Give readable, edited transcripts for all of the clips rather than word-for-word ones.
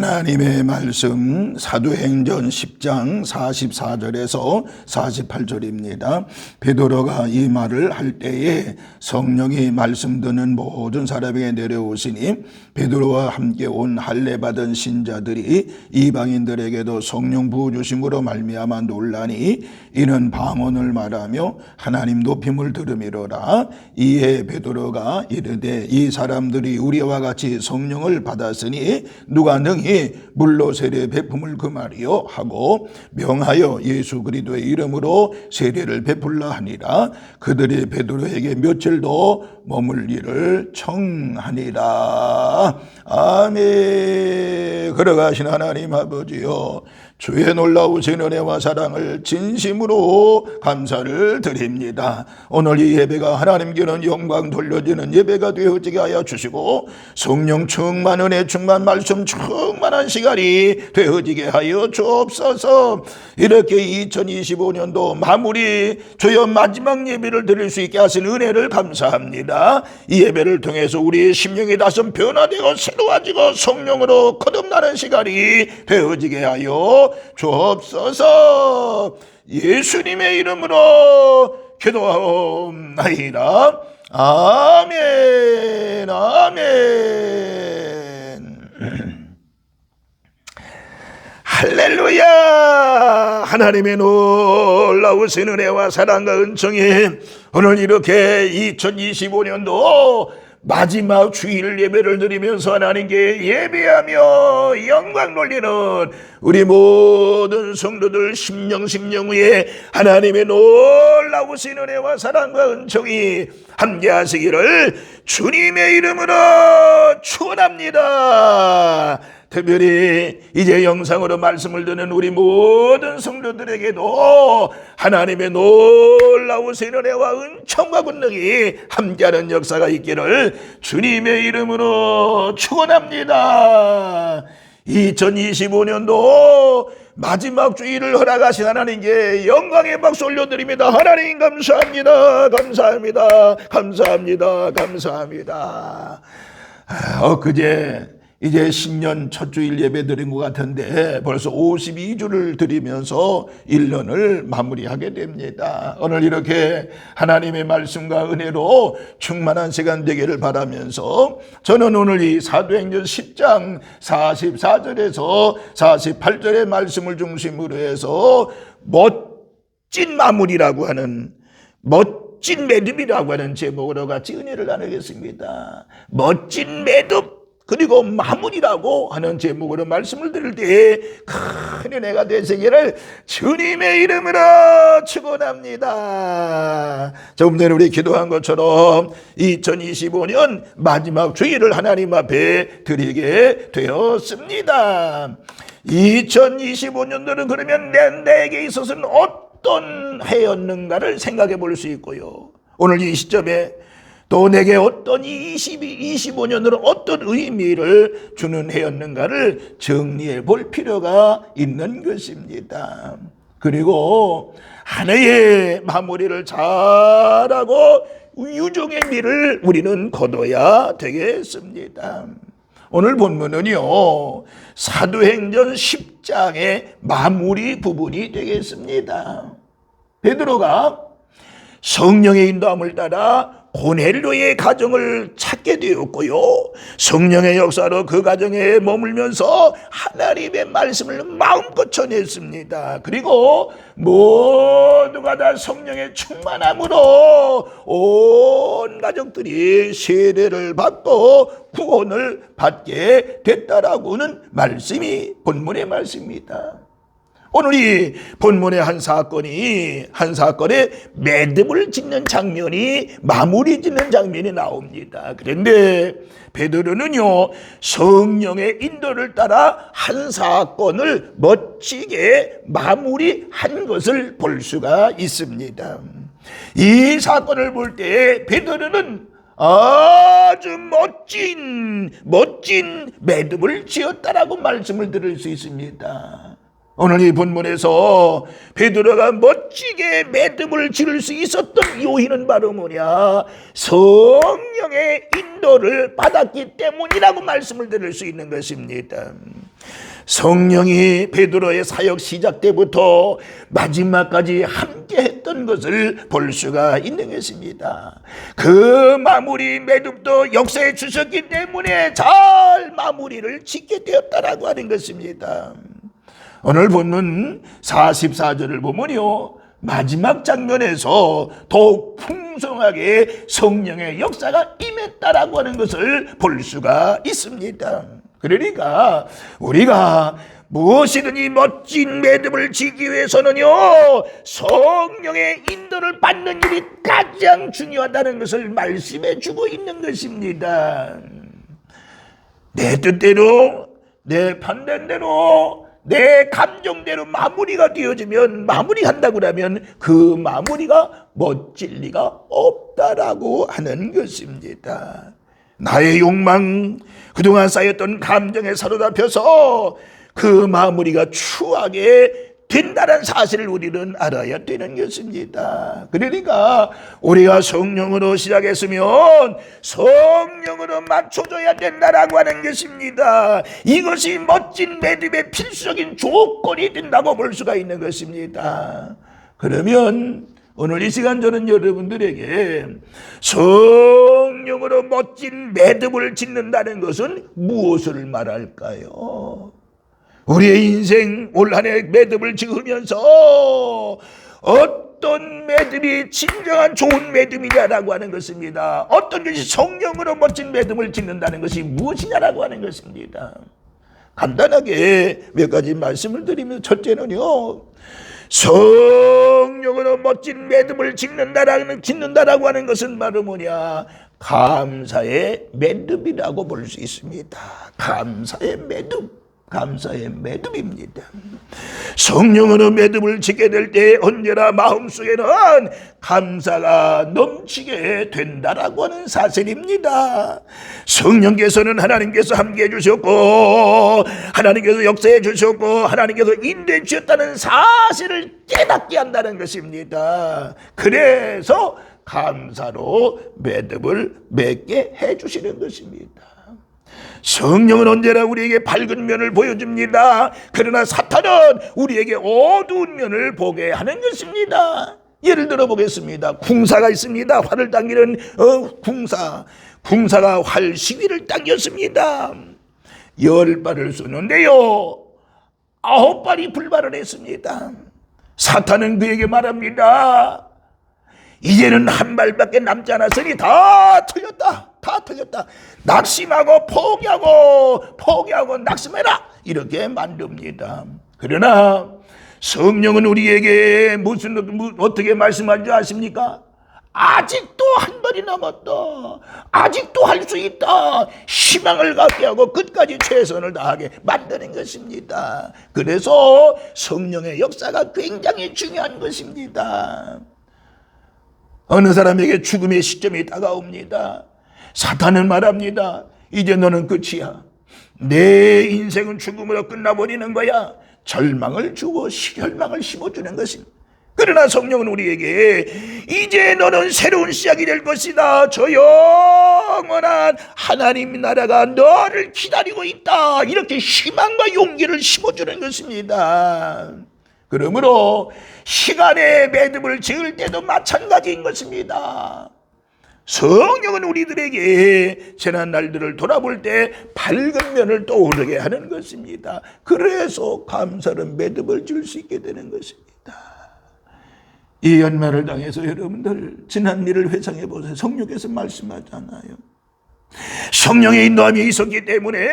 하나님의 말씀 사도행전 10장 44절에서 48절입니다. 베드로가 이 말을 할 때에 성령이 말씀 듣는 모든 사람에게 내려오시니 베드로와 함께 온 할례 받은 신자들이 이방인들에게도 성령 부어 주심으로 말미암아 놀라니 이는 방언을 말하며 하나님 높임을 들음이로라. 이에 베드로가 이르되 이 사람들이 우리와 같이 성령을 받았으니 누가 능히 물로 세례 베품을 금하리요 하고 명하여 예수 그리스도의 이름으로 세례를 베풀라 하니라. 그들이 베드로에게 며칠 더 머물기를 청하니라. 아멘. 걸어가신 하나님 아버지여, 주의 놀라우신 은혜와 사랑을 진심으로 감사를 드립니다. 오늘 이 예배가 하나님께는 영광 돌려지는 예배가 되어지게 하여 주시고 성령 충만, 은혜 충만, 말씀 충만한 시간이 되어지게 하여 주옵소서. 이렇게 2025년도 마무리 주여 마지막 예배를 드릴 수 있게 하신 은혜를 감사합니다. 이 예배를 통해서 우리의 심령이 다시 변화되고 새로워지고 성령으로 거듭나는 시간이 되어지게 하여 주옵소서. 예수님의 이름으로 기도하옵나이다. 아멘. 아멘. 할렐루야. 하나님의 놀라우신 은혜와 사랑과 은총이 오늘 이렇게 2025년도 마지막 주일 예배를 드리면서 하나님께 예배하며 영광 돌리는 우리 모든 성도들 심령 위에 하나님의 놀라우신 은혜와 사랑과 은총이 함께 하시기를 주님의 이름으로 축원합니다. 특별히 이제 영상으로 말씀을 듣는 우리 모든 성도들에게도 하나님의 놀라우신 은혜와 은총과 권능이 함께하는 역사가 있기를 주님의 이름으로 축원합니다. 2025년도 마지막 주일을 허락하신 하나님께 영광의 박수 올려드립니다. 하나님 감사합니다. 감사합니다. 감사합니다. 감사합니다. 엊그제 이제 신년 첫 주일 예배 드린 것 같은데 벌써 52주를 드리면서 1년을 마무리하게 됩니다. 오늘 이렇게 하나님의 말씀과 은혜로 충만한 시간 되기를 바라면서 저는 오늘 이 사도행전 10장 44절에서 48절의 말씀을 중심으로 해서 멋진 마무리라고 하는 멋진 매듭이라고 하는 제목으로 같이 은혜를 나누겠습니다. 멋진 매듭 그리고 마무리라고 하는 제목으로 말씀을 드릴 때 큰 은혜가 되시기를 주님의 이름으로 축원합니다. 조금 전에 우리 기도한 것처럼 2025년 마지막 주일을 하나님 앞에 드리게 되었습니다. 2025년도는 그러면 내게 있어서는 어떤 해였는가를 생각해 볼 수 있고요. 오늘 이 시점에 또 내게 어떤 25년으로 어떤 의미를 주는 해였는가를 정리해 볼 필요가 있는 것입니다. 그리고 한 해의 마무리를 잘하고 유종의 미를 우리는 거둬야 되겠습니다. 오늘 본문은요, 사도행전 10장의 마무리 부분이 되겠습니다. 베드로가 성령의 인도함을 따라 고넬료의 가정을 찾게 되었고요, 성령의 역사로 그 가정에 머물면서 하나님의 말씀을 마음껏 전했습니다. 그리고 모두가 다 성령의 충만함으로 온 가족들이 세례를 받고 구원을 받게 됐다라고는 말씀이 본문의 말씀입니다. 오늘 이 본문의 한 사건의 매듭을 짓는 장면이, 마무리 짓는 장면이 나옵니다. 그런데 베드로는요, 성령의 인도를 따라 한 사건을 멋지게 마무리한 것을 볼 수가 있습니다. 이 사건을 볼 때 베드로는 아주 멋진 매듭을 지었다라고 말씀을 들을 수 있습니다. 오늘 이 본문에서 베드로가 멋지게 매듭을 지을 수 있었던 요인은 바로 뭐냐? 성령의 인도를 받았기 때문이라고 말씀을 드릴 수 있는 것입니다. 성령이 베드로의 사역 시작 때부터 마지막까지 함께 했던 것을 볼 수가 있는 것입니다. 그 마무리 매듭도 역사에 주셨기 때문에 잘 마무리를 짓게 되었다라고 하는 것입니다. 오늘 본문 44절을 보면요, 마지막 장면에서 더욱 풍성하게 성령의 역사가 임했다라고 하는 것을 볼 수가 있습니다. 그러니까 우리가 무엇이든지 멋진 매듭을 지기 위해서는요, 성령의 인도를 받는 일이 가장 중요하다는 것을 말씀해 주고 있는 것입니다. 내 뜻대로, 내 판단대로, 내 감정대로 마무리가 되어지면, 마무리한다고 하면 그 마무리가 멋질 리가 없다라고 하는 것입니다. 나의 욕망, 그동안 쌓였던 감정에 사로잡혀서 그 마무리가 추하게 된다는 사실을 우리는 알아야 되는 것입니다. 그러니까 우리가 성령으로 시작했으면 성령으로 맞춰줘야 된다라고 하는 것입니다. 이것이 멋진 매듭의 필수적인 조건이 된다고 볼 수가 있는 것입니다. 그러면 오늘 이 시간 저는 여러분들에게 성령으로 멋진 매듭을 짓는다는 것은 무엇을 말할까요? 우리의 인생 올 한 해 매듭을 지으면서 어떤 매듭이 진정한 좋은 매듭이냐라고 하는 것입니다. 어떤 것이 성령으로 멋진 매듭을 짓는다는 것이 무엇이냐라고 하는 것입니다. 간단하게 몇 가지 말씀을 드리면, 첫째는요, 성령으로 멋진 매듭을 짓는다라고 하는 것은 바로 뭐냐? 감사의 매듭이라고 볼 수 있습니다. 감사의 매듭. 감사의 매듭입니다. 성령으로 매듭을 짓게 될 때 언제나 마음속에는 감사가 넘치게 된다라고 하는 사실입니다. 성령께서는 하나님께서 함께해 주셨고, 하나님께서 역사해 주셨고, 하나님께서 인도해 주셨다는 사실을 깨닫게 한다는 것입니다. 그래서 감사로 매듭을 맺게 해 주시는 것입니다. 성령은 언제나 우리에게 밝은 면을 보여줍니다. 그러나 사탄은 우리에게 어두운 면을 보게 하는 것입니다. 예를 들어 보겠습니다. 궁사가 있습니다. 활을 당기는 궁사가 활 시위를 당겼습니다. 10발을 쏘는데요, 9발이 불발을 했습니다. 사탄은 그에게 말합니다. 이제는 한 발밖에 남지 않았으니 다 틀렸다. 낙심하고 포기하고 낙심해라. 이렇게 만듭니다. 그러나 성령은 우리에게 어떻게 말씀하는 줄 아십니까? 아직도 한 발이 남았다. 아직도 할 수 있다. 희망을 갖게 하고 끝까지 최선을 다하게 만드는 것입니다. 그래서 성령의 역사가 굉장히 중요한 것입니다. 어느 사람에게 죽음의 시점이 다가옵니다. 사탄은 말합니다. 이제 너는 끝이야. 내 인생은 죽음으로 끝나버리는 거야. 절망을 주고 혈망을 심어주는 것입니다. 그러나 성령은 우리에게 이제 너는 새로운 시작이 될 것이다. 저 영원한 하나님 나라가 너를 기다리고 있다. 이렇게 희망과 용기를 심어주는 것입니다. 그러므로 시간의 매듭을 지을 때도 마찬가지인 것입니다. 성령은 우리들에게 지난 날들을 돌아볼 때 밝은 면을 떠오르게 하는 것입니다. 그래서 감사로 매듭을 지을 수 있게 되는 것입니다. 이 연말을 당해서 여러분들 지난 일을 회상해 보세요. 성령께서 말씀하잖아요. 성령의 인도함이 있었기 때문에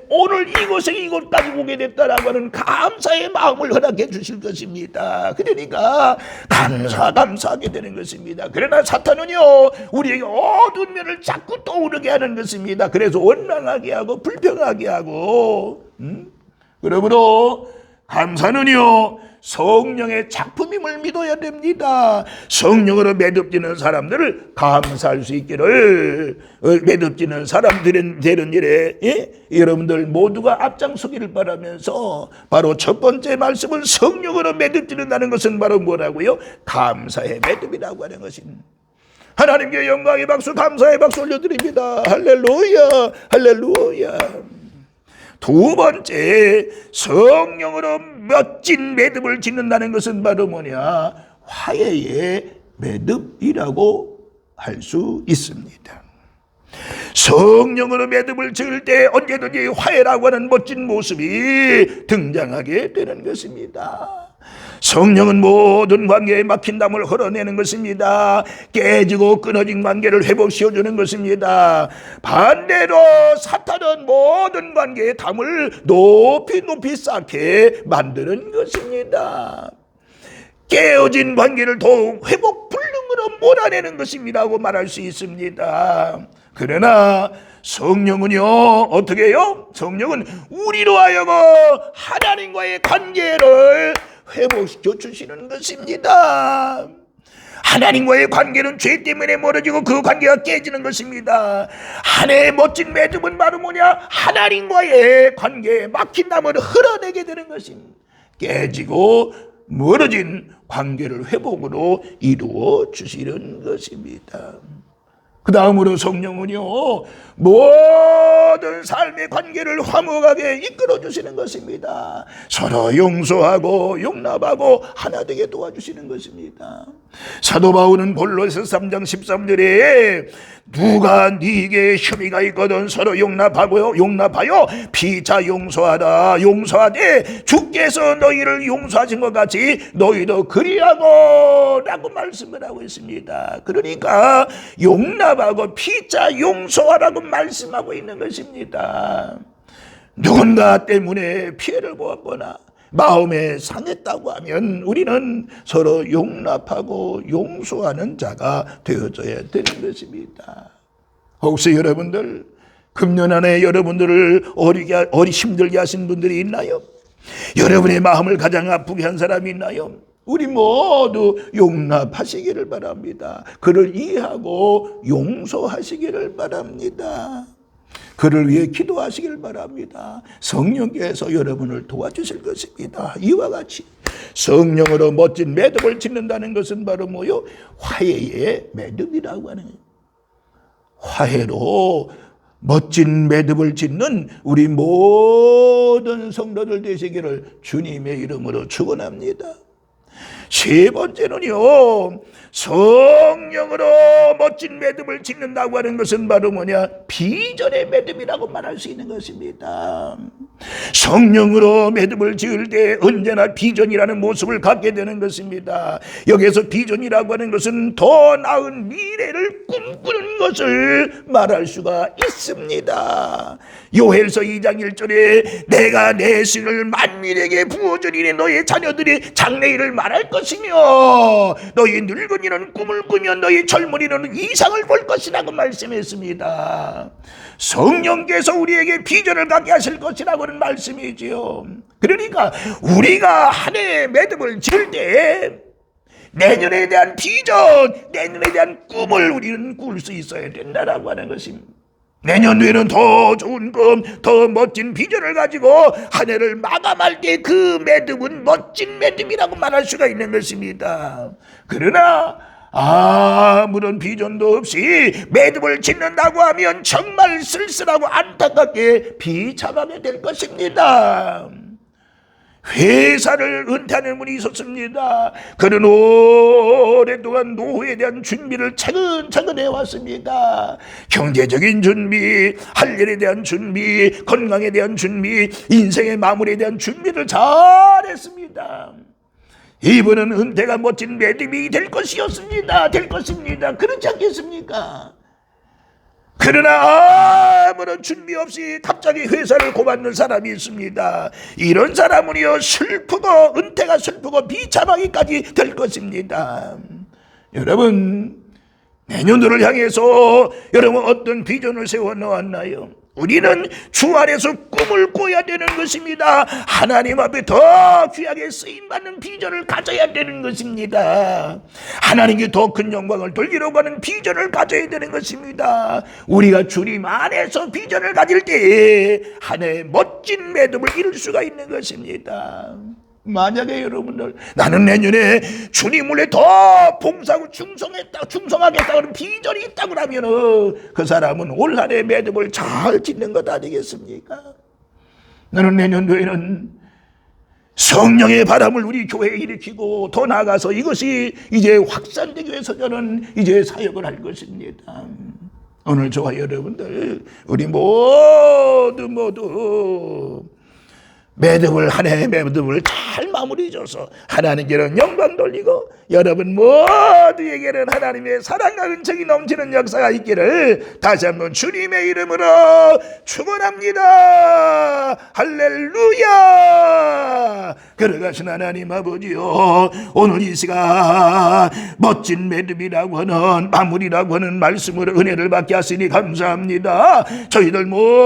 오늘 이곳까지 오게 됐다라고 하는 감사의 마음을 허락해 주실 것입니다. 그러니까 감사하게 되는 것입니다. 그러나 사탄은요, 우리에게 어두운 면을 자꾸 떠오르게 하는 것입니다. 그래서 원망하게 하고 불평하게 하고, 그러므로 감사는요, 성령의 작품임을 믿어야 됩니다. 성령으로 매듭지는 사람들을 감사할 수 있기를, 매듭지는 사람들은 되는 일에 여러분들 모두가 앞장서기를 바라면서, 바로 첫 번째 말씀은 성령으로 매듭지는다는 것은 바로 뭐라고요? 감사의 매듭이라고 하는 것입니다. 하나님께 영광의 박수, 감사의 박수 올려드립니다. 할렐루야, 할렐루야. 두 번째, 성령으로 멋진 매듭을 짓는다는 것은 바로 뭐냐? 화해의 매듭이라고 할 수 있습니다. 성령으로 매듭을 지을 때 언제든지 화해라고 하는 멋진 모습이 등장하게 되는 것입니다. 성령은 모든 관계에 막힌 담을 흘러내는 것입니다. 깨지고 끊어진 관계를 회복시켜주는 것입니다. 반대로 사탄은 모든 관계의 담을 높이 쌓게 만드는 것입니다. 깨어진 관계를 더욱 회복 불능으로 몰아내는 것입니다고 말할 수 있습니다. 그러나 성령은요, 어떻게 해요? 성령은 우리로 하여금 하나님과의 관계를 회복시켜 주시는 것입니다. 하나님과의 관계는 죄 때문에 멀어지고 그 관계가 깨지는 것입니다. 하나님의 멋진 매듭은 바로 뭐냐? 하나님과의 관계에 막힌 담을 흘러내게 되는 것입니다. 깨지고 멀어진 관계를 회복으로 이루어 주시는 것입니다. 그 다음으로 성령은요, 모든 삶의 관계를 화목하게 이끌어 주시는 것입니다. 서로 용서하고 용납하고 하나 되게 도와주시는 것입니다. 사도 바울은 골로새 3장 13절에 누가 네게 혐의가 있거든 서로 용납하여 피차 용서하되 주께서 너희를 용서하신 것 같이 너희도 그리하고 라고 말씀을 하고 있습니다. 그러니까 용납하고 피차 용서하라고 말씀하고 있는 것입니다. 누군가 때문에 피해를 보았거나 마음에 상했다고 하면 우리는 서로 용납하고 용서하는 자가 되어져야 되는 것입니다. 혹시 여러분들 금년 안에 여러분들을 힘들게 하신 분들이 있나요? 여러분의 마음을 가장 아프게 한 사람이 있나요? 우리 모두 용납하시기를 바랍니다. 그를 이해하고 용서하시기를 바랍니다. 그를 위해 기도하시길 바랍니다. 성령께서 여러분을 도와주실 것입니다. 이와 같이 성령으로 멋진 매듭을 짓는다는 것은 바로 뭐요? 화해의 매듭이라고 하는 거예요. 화해로 멋진 매듭을 짓는 우리 모든 성도들 되시기를 주님의 이름으로 축원합니다. 세 번째는요, 성령으로 멋진 매듭을 짓는다고 하는 것은 바로 뭐냐? 비전의 매듭이라고 말할 수 있는 것입니다. 성령으로 매듭을 지을 때 언제나 비전이라는 모습을 갖게 되는 것입니다. 여기서 비전이라고 하는 것은 더 나은 미래를 꿈꾸는 것을 말할 수가 있습니다. 요엘서 2장 1절에 내가 내 신을 만민에게 부어주리니 너의 자녀들이 장래일을 말할 것이며 너희 늙은이는 꿈을 꾸며 너희 젊은이는 이상을 볼 것이라고 말씀했습니다. 성령께서 우리에게 비전을 갖게 하실 것이라고는 말씀이지요. 그러니까 우리가 한 해의 매듭을 지을 때 내년에 대한 비전, 내년에 대한 꿈을 우리는 꿀 수 있어야 된다라고 하는 것입니다. 내년 뒤에는 더 좋은 꿈, 더 멋진 비전을 가지고 한 해를 마감할 때 그 매듭은 멋진 매듭이라고 말할 수가 있는 것입니다. 그러나 아무런 비전도 없이 매듭을 짓는다고 하면 정말 쓸쓸하고 안타깝게 비참하게 될 것입니다. 회사를 은퇴하는 분이 있었습니다. 그는 오랫동안 노후에 대한 준비를 차근차근 해왔습니다. 경제적인 준비, 할 일에 대한 준비, 건강에 대한 준비, 인생의 마무리에 대한 준비를 잘했습니다. 이분은 은퇴가 멋진 매듭이 될 것이었습니다. 될 것입니다. 그렇지 않겠습니까? 그러나 아무런 준비 없이 갑자기 회사를 고받는 사람이 있습니다. 이런 사람은요, 슬프고 은퇴가 슬프고 비참하기까지 될 것입니다. 여러분, 내년도를 향해서 여러분 어떤 비전을 세워 놓았나요? 우리는 주 안에서 꿈을 꿔야 되는 것입니다. 하나님 앞에 더 귀하게 쓰임받는 비전을 가져야 되는 것입니다. 하나님께 더 큰 영광을 돌리려고 하는 비전을 가져야 되는 것입니다. 우리가 주님 안에서 비전을 가질 때에 하나의 멋진 매듭을 이룰 수가 있는 것입니다. 만약에 여러분들 나는 내년에 주님을 위해 더 봉사하고 충성하겠다 그런 비전이 있다고 하면 그 사람은 올 한해 매듭을 잘 짓는 것 아니겠습니까? 나는 내년도에는 성령의 바람을 우리 교회에 일으키고 더 나아가서 이것이 이제 확산되기 위해서 저는 이제 사역을 할 것입니다. 오늘 저와 여러분들 우리 모두 매듭을 한 해의 매듭을 잘 마무리 져서 하나님께는 영광 돌리고 여러분 모두에게는 하나님의 사랑과 은총이 넘치는 역사가 있기를 다시 한번 주님의 이름으로 축원합니다. 할렐루야. 걸어가신 하나님 아버지요, 오늘 이 시간 멋진 매듭이라고 하는 마무리라고 하는 말씀으로 은혜를 받게 하시니 감사합니다. 저희들 모두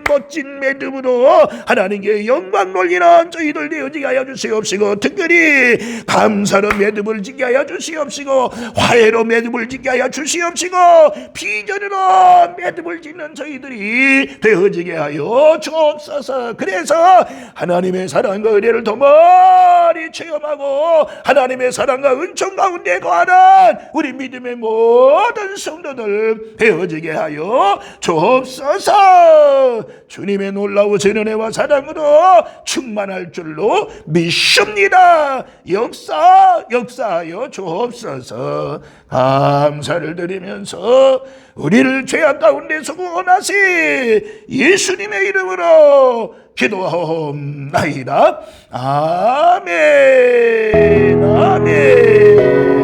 멋진 매듭으로 하나님께 영광 돌리는 저희들 되어지게 하여 주시옵시고, 특별히 감사로 매듭을 짓게 하여 주시옵시고, 화해로 매듭을 짓게 하여 주시옵시고, 비전으로 매듭을 짓는 저희들이 되어지게 하여 주옵소서. 그래서 하나님의 사랑과 은혜를 더 많이 체험하고 하나님의 사랑과 은총 가운데 거하는 우리 믿음의 모든 성도들 되어지게 하여 주옵소서. 주님의 놀라우신 은혜와 사랑으로 충만할 줄로 믿습니다. 역사하여 주옵소서. 감사를 드리면서 우리를 죄악 가운데서 구원하시 예수님의 이름으로 기도하옵나이다. 아멘. 아멘.